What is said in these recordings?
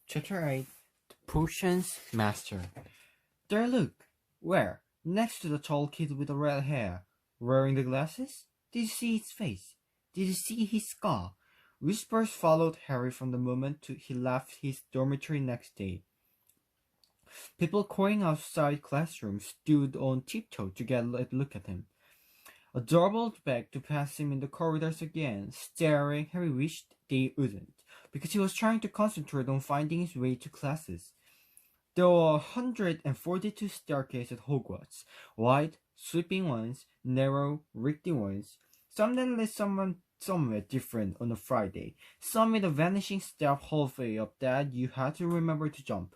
Chapter 8 The Potions Master. There, look! Where? Next to the tall kid with the red hair. Wearing the glasses? Did you see his face? Did you see his scar? Whispers followed Harry from the moment he left his dormitory next day. People calling outside classrooms stood on tiptoe to get a look at him. A doubled back to pass him in the corridors again, staring. Harry wished they wouldn't, because he was trying to concentrate on finding his way to classes. There were 142 staircases at Hogwarts, wide, sweeping ones, narrow, rickety ones. Some that led someone somewhere different on a Friday, some with a vanishing step halfway up that you had to remember to jump.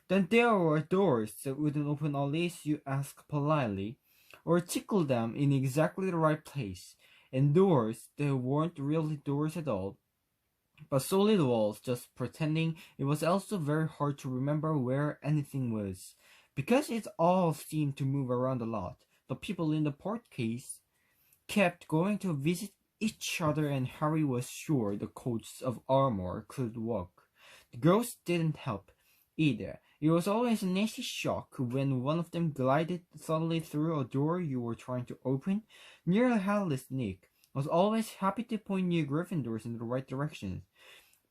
Then there were doors that wouldn't open unless you asked politely, or tickle them in exactly the right place, and doors that weren't really doors at all, but solid walls, just pretending. It was also very hard to remember where anything was, because it all seemed to move around a lot. The people in the portcase kept going to visit each other, and Harry was sure the coats of armor could walk. The girls didn't help either. It was always a nasty shock when one of them glided suddenly through a door you were trying to open. Nearly headless Nick was always happy to point new Gryffindors in the right direction.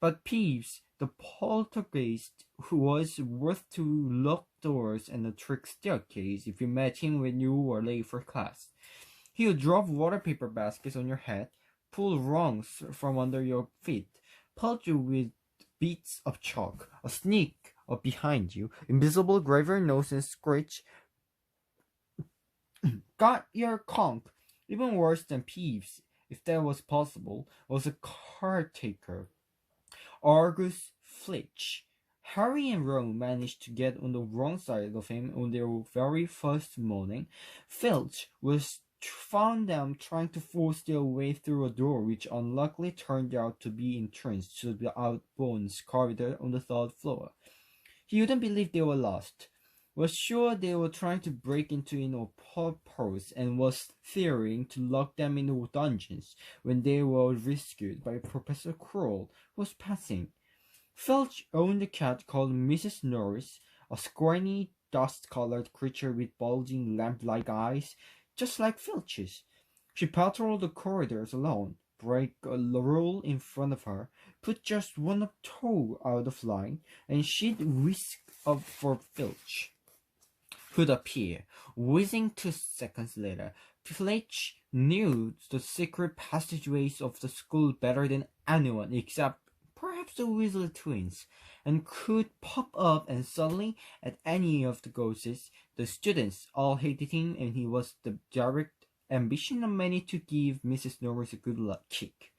But Peeves, the poltergeist, who was worth to lock doors and a trick staircase if you met him when you were late for class. He would drop water paper baskets on your head, pull rungs from under your feet, pelt you with bits of chalk, a sneak up behind you, invisible graver nose and screech, got your conch. Even worse than Peeves, if that was possible, was a caretaker, Argus Filch. Harry and Ron managed to get on the wrong side of him on their very first morning. Filch found them trying to force their way through a door which unluckily turned out to be entrance to the outbones corridor on the third floor. He wouldn't believe they were lost, was sure they were trying to break into purpose, and was fearing to lock them in the dungeons when they were rescued by Professor Quirrell, who was passing. Filch owned a cat called Mrs. Norris, a scrawny, dust-colored creature with bulging lamp-like eyes, just like Filch's. She patrolled the corridors alone, break a rule in front of her, put just one toe out of line, and she'd whisk up for Filch, who'd appear, whizzing 2 seconds later. Filch knew the secret passageways of the school better than anyone except perhaps the Weasley twins, and could pop up and suddenly at any of the ghosts. The students all hated him, and he was the direct ambition of many to give Mrs. Norris a good luck kick.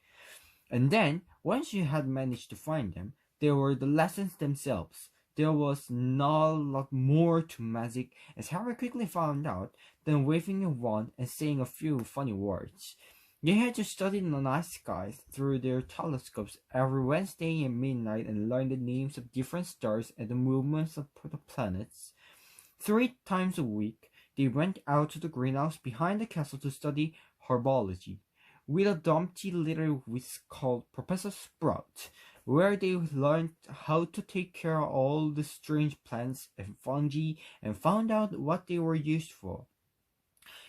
And then, once you had managed to find them, there were the lessons themselves. There was not a lot more to magic, as Harry quickly found out, than waving a wand and saying a few funny words. They had to study the night skies through their telescopes every Wednesday at midnight and learn the names of different stars and the movements of the planets. 3 times a week, they went out to the greenhouse behind the castle to study herbology, with a dumpty little whisk called Professor Sprout, where they learned how to take care of all the strange plants and fungi and found out what they were used for.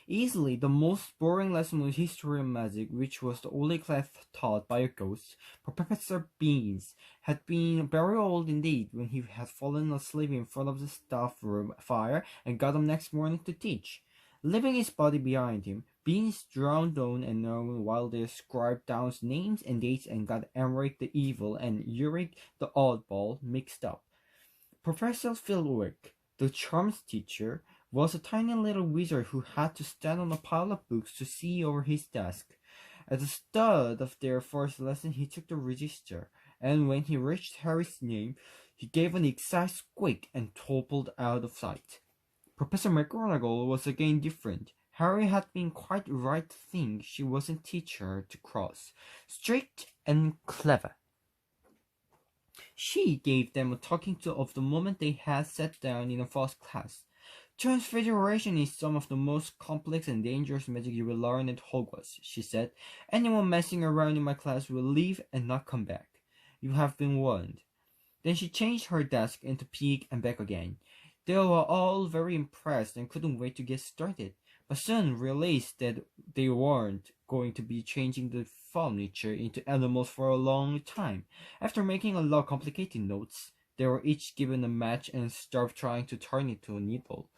Easily the most boring lesson was history of magic, which was the only class taught by a ghost. Professor Beans had been very old indeed when he had fallen asleep in front of the staff room fire and got up next morning to teach. Leaving his body behind him, Beans droned on and on while they scribed down names and dates and got Emmerich the Evil and Ulrich the Oddball mixed up. Professor Philwick, the charms teacher, was a tiny little wizard who had to stand on a pile of books to see over his desk. At the start of their first lesson, he took the register, and when he reached Harry's name, he gave an excited squeak and toppled out of sight. Professor McGonagall was again different. Harry had been quite right to think she wasn't teacher to cross, strict and clever. She gave them a talking to of the moment they had sat down in the first class. Transfiguration is some of the most complex and dangerous magic you will learn at Hogwarts, she said. Anyone messing around in my class will leave and not come back. You have been warned. Then she changed her desk into pig and back again. They were all very impressed and couldn't wait to get started, but soon realized that they weren't going to be changing the furniture into animals for a long time. After making a lot of complicated notes, they were each given a match and started trying to turn it to a needle.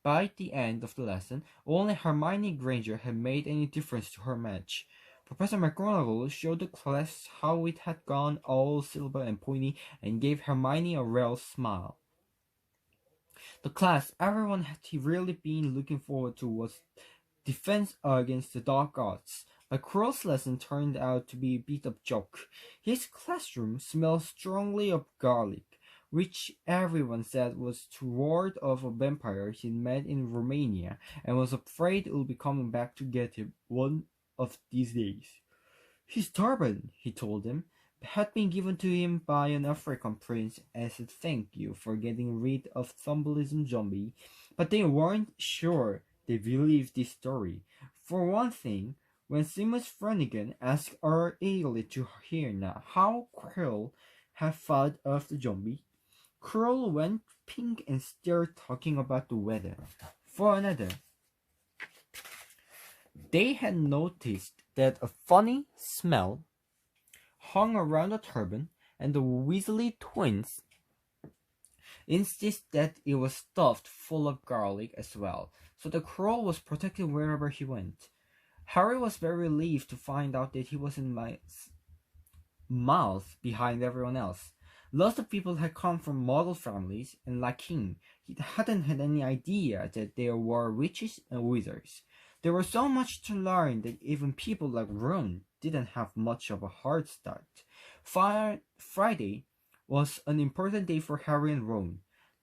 By the end of the lesson, only Hermione Granger had made any difference to her match. Professor McGonagall showed the class how it had gone all silver and pointy and gave Hermione a real smile. The class everyone had really been looking forward to was Defense Against the Dark Arts, but Quirrell's lesson turned out to be a bit of joke. His classroom smelled strongly of garlic, which everyone said was to ward off a vampire he'd met in Romania and was afraid it would be coming back to get him one of these days. His turban, he told them, had been given to him by an African prince as a thank you for getting rid of Thumblism Zombie, but they weren't sure they believed this story. For one thing, when Seamus Flanagan asked our eagerly to hear now how Quirrell had fought off the zombie, Quirrell went pink and started talking about the weather. For another, they had noticed that a funny smell hung around the turban, and the Weasley twins insisted that it was stuffed full of garlic as well, so the Quirrell was protected wherever he went. Harry was very relieved to find out that he wasn't miles behind everyone else. Lots of people had come from Muggle families, and like him, he hadn't had any idea that there were witches and wizards. There was so much to learn that even people like Ron didn't have much of a hard start. Friday was an important day for Harry and Ron.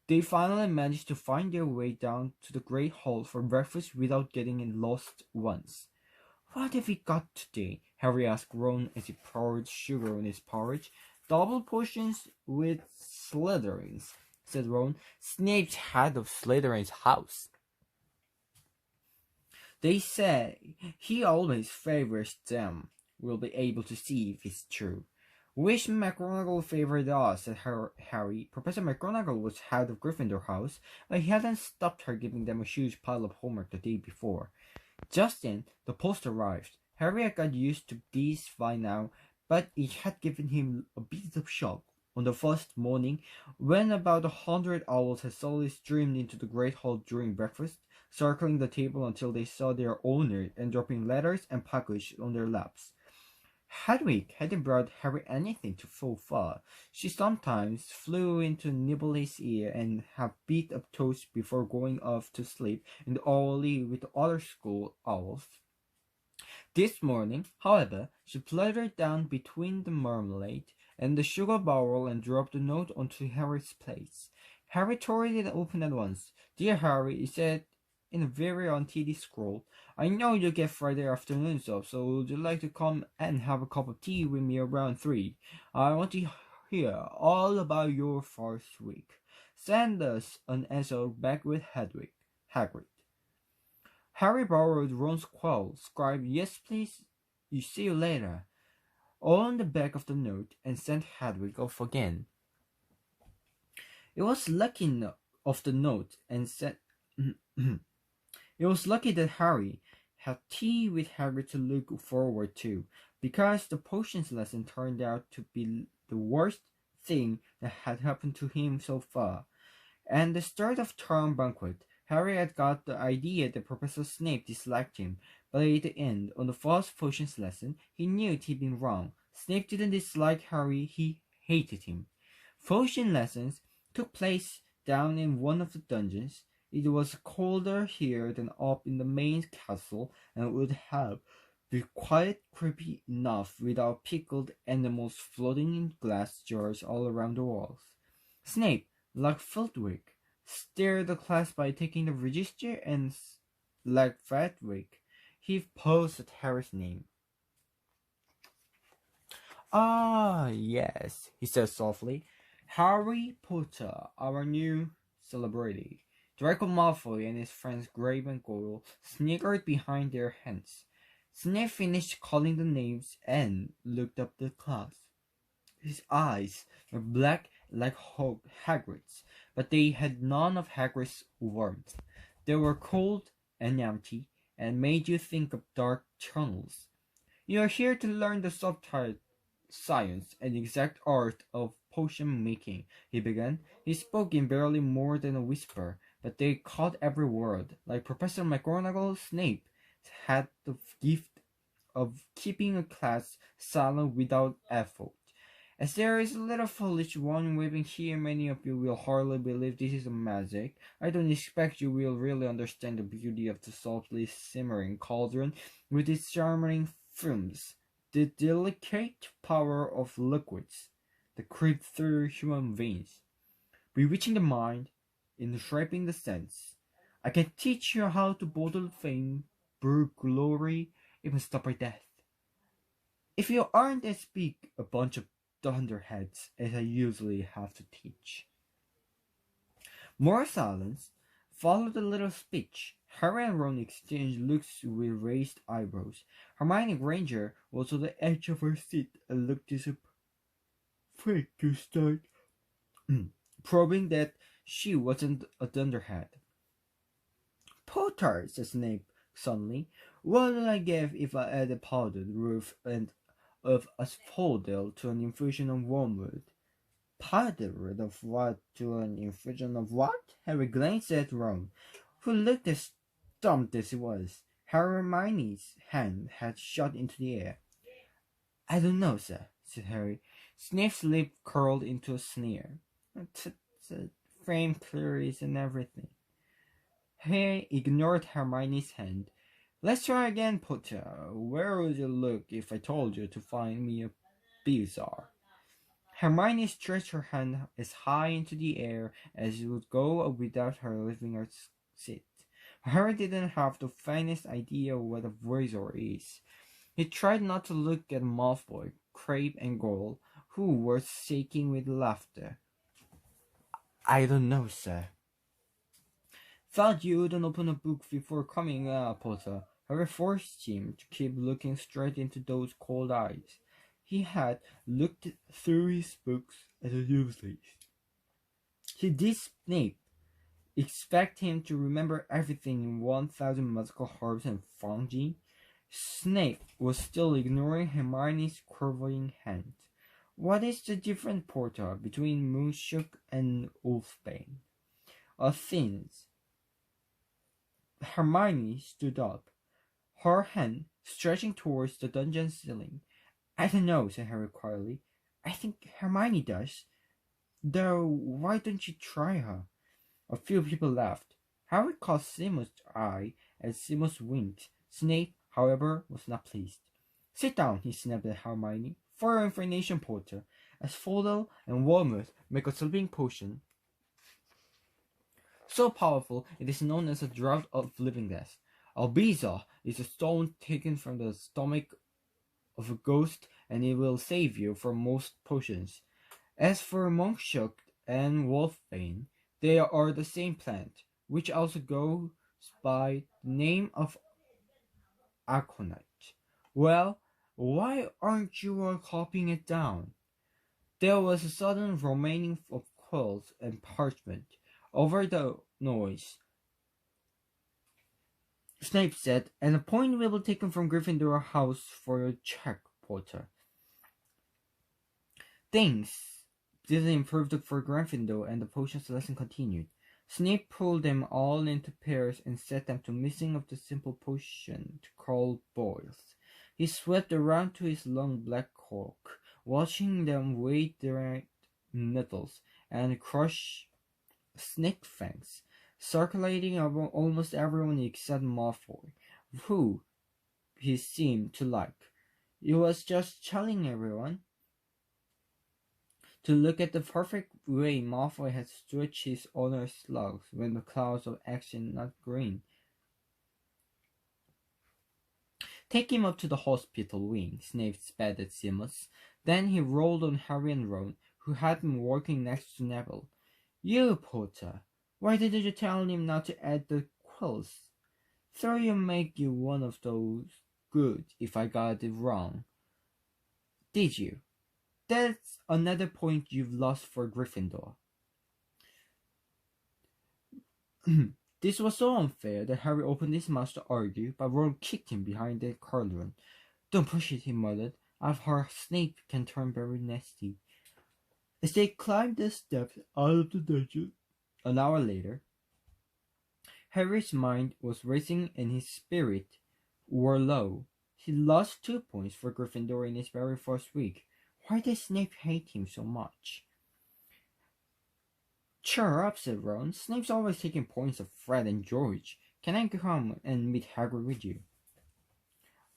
They finally managed to find their way down to the Great Hall for breakfast without getting lost once. "What have we got today?" Harry asked Ron as he poured sugar on his porridge. "Double potions with Slytherins," said Ron. "Snape's head of Slytherin's house. They say he always favors them. We'll be able to see if it's true." "Wish McGonagall favored us," said Harry. Professor McGonagall was head of Gryffindor House, but he hadn't stopped her giving them a huge pile of homework the day before. Just then, the post arrived. Harry had got used to these by now, but it had given him a bit of shock on the first morning when about 100 owls had slowly streamed into the Great Hall during breakfast, circling the table until they saw their owner and dropping letters and packages on their laps. Hedwig hadn't brought Harry anything to so far. She sometimes flew in to nibble his ear and have bit of toast before going off to sleep in the alley with the other school owls. This morning, however, she fluttered down between the marmalade and the sugar bowl and dropped the note onto Harry's plate. Harry tore it open at once. "Dear Harry," it said in a very untidy scroll, "I know you get Friday afternoons off, so would you like to come and have a cup of tea with me around 3? I want to hear all about your first week. Send us an answer back with Hagrid." Harry borrowed Ron's quill, scribed "Yes, please, you see you later" on the back of the note, and sent Hedwig off again. It was lucky of the note and sent It was lucky that Harry had tea with Hagrid to look forward to, because the potions lesson turned out to be the worst thing that had happened to him so far. At the start of term banquet, Harry had got the idea that Professor Snape disliked him, but at the end, on the first potions lesson, he knew he'd been wrong. Snape didn't dislike Harry, he hated him. Potion lessons took place down in one of the dungeons. It was colder here than up in the main castle, and would have been quite creepy enough without pickled animals floating in glass jars all around the walls. Snape, like Flitwick, stared the class by taking the register, and like Flitwick, he paused at Harry's name. "Ah, yes," he said softly. "Harry Potter, our new celebrity." Draco Malfoy and his friends Grape and Goyle snickered behind their hands. Snape finished calling the names and looked up the class. His eyes were black like Hagrid's, but they had none of Hagrid's warmth. They were cold and empty, and made you think of dark tunnels. You are here to learn the subtle science and exact art of potion making, he began. He spoke in barely more than a whisper, but they caught every word. Like Professor McGonagall, Snape had the gift of keeping a class silent without effort. As there is a little foolish one waving here, many of you will hardly believe this is a magic. I don't expect you will really understand the beauty of the softly simmering cauldron with its charming fumes, the delicate power of liquids that creep through human veins, bewitching the mind, enshrining the sense. I can teach you how to bottle fame, brew glory, even stop death. If you aren't as big a bunch of thunderheads as I usually have to teach. More silence followed the little speech. Harry and Ron exchanged looks with raised eyebrows. Hermione Granger was on the edge of her seat and looked disappointed to start probing that she wasn't a thunderhead. Potter, said Snape suddenly. What would I give if I added powdered roof and of asphodel to an infusion of wormwood? Powdered of what to an infusion of what? Harry glanced at Ron, who looked as stumped as he was. Hermione's hand had shot into the air. I don't know, sir, said Harry. Snape's lip curled into a sneer. Frame theories and everything. Harry ignored Hermione's hand. Let's try again, Potter. Where would you look if I told you to find me a bezoar? Hermione stretched her hand as high into the air as it would go without her leaving her seat. Harry didn't have the faintest idea what a bezoar is. He tried not to look at Malfoy, Crabbe, and Goyle, who were shaking with laughter. I don't know, sir. Thought you wouldn't open a book before coming, Potter. Harry forced him to keep looking straight into those cold eyes. He had looked through his books as usually. He did Snape expect him to remember everything in 1,000 magical herbs and fungi? Snape was still ignoring Hermione's quivering hand. What is the difference, Potter, between Moonshook and Wolfbane? Things. Hermione stood up, her hand stretching towards the dungeon ceiling. I don't know, said Harry quietly. I think Hermione does. Though, why don't you try her? A few people laughed. Harry caught Seamus' eye as Seamus winked. Snape, however, was not pleased. Sit down, he snapped at Hermione. For your information, Potter, asphodel and wormwood make a sleeping potion so powerful it is known as a draught of living death. Albiza is a stone taken from the stomach of a ghost, and it will save you from most potions. As for Monkshook and Wolfbane, they are the same plant, which also goes by the name of aconite. Well, why aren't you all copying it down? There was a sudden remaining of quills and parchment. Over the noise, Snape said, and a point will be taken from Gryffindor House for your check, Potter. Things didn't improve for Gryffindor, and the potions lesson continued. Snape pulled them all into pairs and set them to mixing of the simple potion to call boils. He swept around to his long black cloak, watching them weigh their nettles and crush snake fangs, circulating over almost everyone except Malfoy, who he seemed to like. He was just telling everyone to look at the perfect way Malfoy had stretched his honor slugs when the clouds of action not green. Take him up to the hospital wing, Snape spat at Seamus. Then he rolled on Harry and Ron, who had been working next to Neville. You, Potter, why didn't you tell him not to add the quills? So you make you one of those good if I got it wrong. Did you? That's another point you've lost for Gryffindor. This was so unfair that Harry opened his mouth to argue, but Ron kicked him behind the cauldron. Don't push it, he muttered. I've heard Snape can turn very nasty. As they climbed the steps out of the dungeon, an hour later, Harry's mind was racing and his spirit were low. He lost 2 points for Gryffindor in his very first week. Why does Snape hate him so much? Cheer up, said Ron. Snape's always taking points of Fred and George. Can I come and meet Hagrid with you?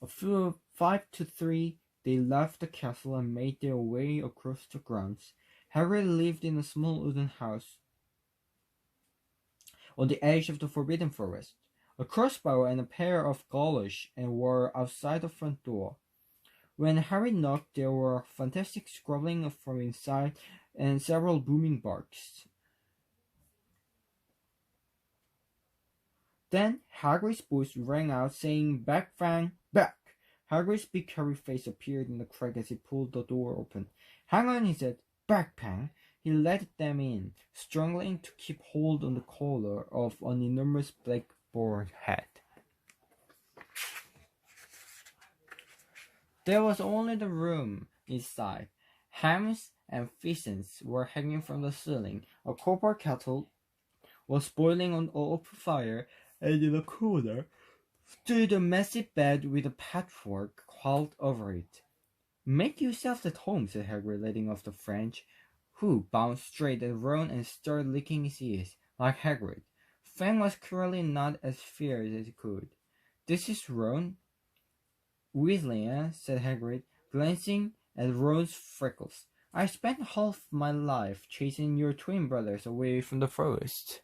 A few 5-3, they left the castle and made their way across the grounds. Hagrid lived in a small wooden house on the edge of the Forbidden Forest. A crossbow and a pair of goloshes were outside the front door. When Harry knocked, there were fantastic squabbling from inside and several booming barks. Then Hagrid's voice rang out, saying, "Back, Fang, back!" Hagrid's big hairy face appeared in the crack as he pulled the door open. "Hang on," he said. "Back, Fang." He let them in, struggling to keep hold on the collar of an enormous blackboard hat. There was only the room inside. Hams and pheasants were hanging from the ceiling. A copper kettle was boiling on an open fire, and in a corner stood a massive bed with a patchwork quilt over it. "Make yourself at home," said Hagrid, letting off the French, who bounced straight at Ron and started licking his ears, like Hagrid. Fang was clearly not as fierce as he could. "This is Ron Weasley, eh?" said Hagrid, glancing at Ron's freckles. "I spent half my life chasing your twin brothers away from the forest."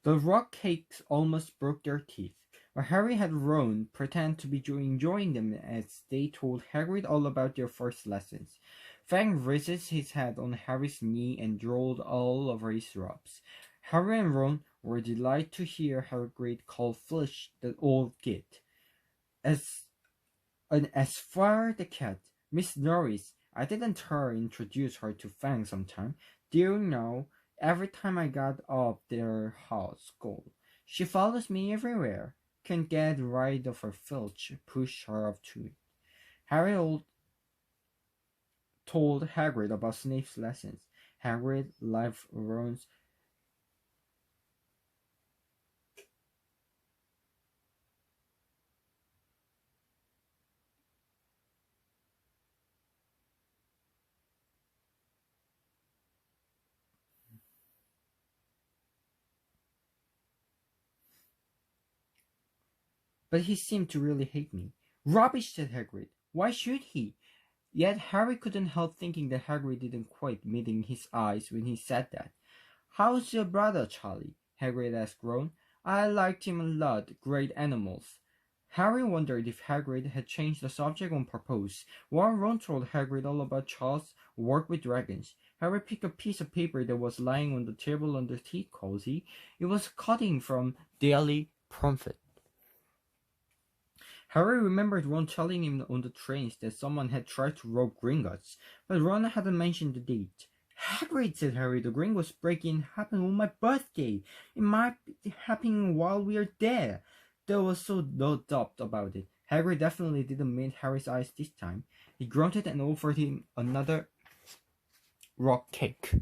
The rock cakes almost broke their teeth, but Harry had Ron pretend to be enjoying them as they told Hagrid all about their first lessons. Fang rested his head on Harry's knee and drooled all over his robes. Harry and Ron were delighted to hear Hagrid call Filch the old git. As for the cat, Miss Norris, I didn't introduce her to Fang sometime. Do you know? Every time I got up their house school, she follows me everywhere. Can't get rid of her Filch. Push her up to it. Harry told Hagrid about Snape's lessons. Hagrid liked Ron's. But he seemed to really hate me. "Rubbish," said Hagrid. "Why should he?" Yet Harry couldn't help thinking that Hagrid didn't quite meeting his eyes when he said that. "How's your brother, Charlie?" Hagrid asked Ron. "I liked him a lot. Great animals." Harry wondered if Hagrid had changed the subject on purpose. While Ron told Hagrid all about Charles' work with dragons, Harry picked a piece of paper that was lying on the table under tea cozy. It was a cutting from Daily Prophet. Harry remembered Ron telling him on the trains that someone had tried to rob Gringotts, but Ron hadn't mentioned the date. "Hagrid," said Harry, "the Gringotts break-in happened on my birthday. It might be happening while we are there." There was so no doubt about it. Hagrid definitely didn't meet Harry's eyes this time. He grunted and offered him another rock cake.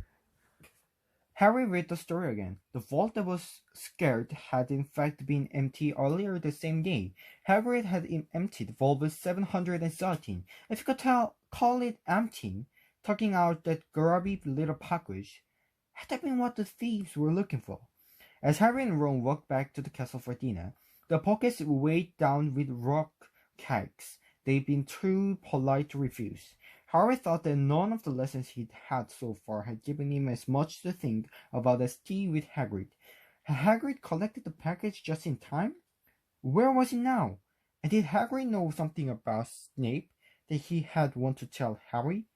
Harry read the story again. The vault that was scared had in fact been empty earlier the same day. Hagrid had emptied vault 713. If you could call it emptying, tucking out that grubby little package, had that been what the thieves were looking for? As Harry and Ron walked back to the castle for dinner, the pockets weighed down with rock cakes they'd been too polite to refuse. Harry thought that none of the lessons he'd had so far had given him as much to think about as tea with Hagrid. Had Hagrid collected the package just in time? Where was he now? And did Hagrid know something about Snape that he had want to tell Harry?